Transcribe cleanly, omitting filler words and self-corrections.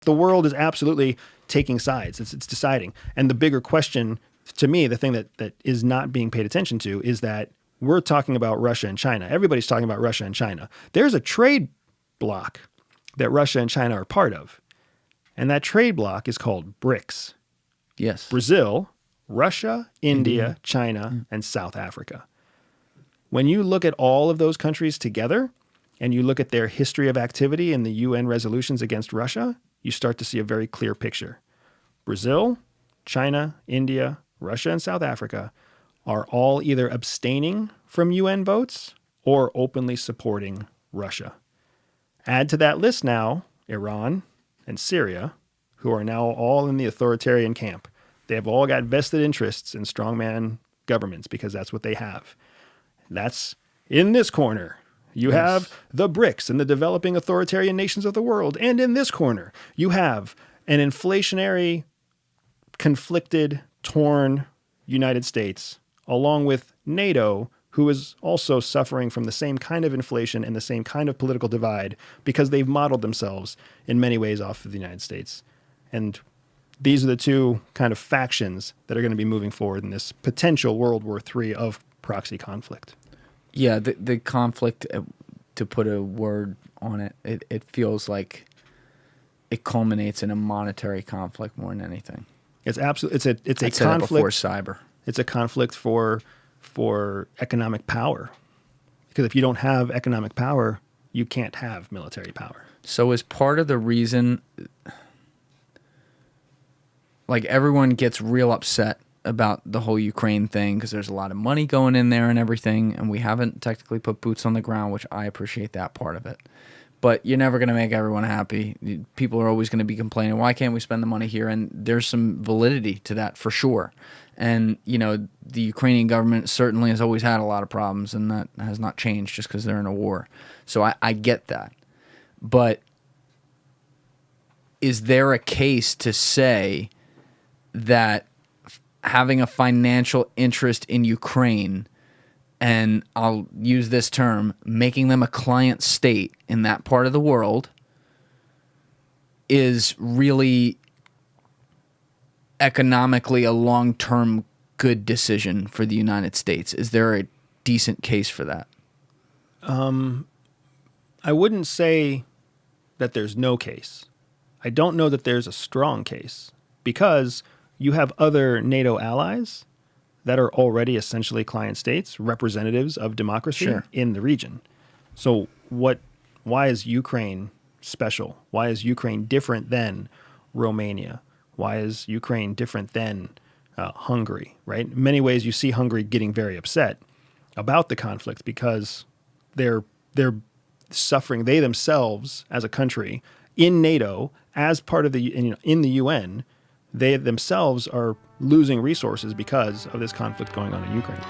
The world is absolutely taking sides. It's deciding. And the bigger question, to me, the thing that is not being paid attention to is that we're talking about Russia and China. Everybody's talking about Russia and China. There's a trade bloc that Russia and China are part of. And that trade bloc is called BRICS. Yes. Brazil, Russia, India, China, and South Africa. When you look at all of those countries together and you look at their history of activity in the UN resolutions against Russia, you start to see a very clear picture. Brazil, China, India, Russia, and South Africa are all either abstaining from UN votes or openly supporting Russia. Add to that list now Iran and Syria, who are now all in the authoritarian camp. They have all got vested interests in strongman governments because that's what they have. That's in this corner. You have the BRICS and the developing authoritarian nations of the world. And in this corner, you have an inflationary, conflicted, torn United States, along with NATO, who is also suffering from the same kind of inflation and the same kind of political divide because they've modeled themselves in many ways off of the United States. And these are the two kind of factions that are going to be moving forward in this potential World War III of proxy conflict. Yeah, the conflict, to put a word on it, it feels like it culminates in a monetary conflict more than anything. It's absolutely it's a I'd said that conflict before cyber. It's a conflict for economic power. Because if you don't have economic power, you can't have military power. So is part of the reason, like, everyone gets real upset about the whole Ukraine thing because there's a lot of money going in there and everything, and we haven't technically put boots on the ground, which I appreciate that part of it. But you're never going to make everyone happy. People are always going to be complaining, why can't we spend the money here? And there's some validity to that for sure. And, you know, the Ukrainian government certainly has always had a lot of problems, and that has not changed just because they're in a war. So I get that. But is there a case to say that having a financial interest in Ukraine, and I'll use this term, making them a client state in that part of the world, is really economically a long-term good decision for the United States? Is there a decent case for that? I wouldn't say that there's no case. I don't know that there's a strong case because you have other NATO allies that are already essentially client states, representatives of democracy in the region. So why is Ukraine special? Why is Ukraine different than Romania? Why is Ukraine different than Hungary, right? In many ways, you see Hungary getting very upset about the conflict because they're suffering, they themselves as a country in NATO, as part of in the UN, they themselves are losing resources because of this conflict going on in Ukraine.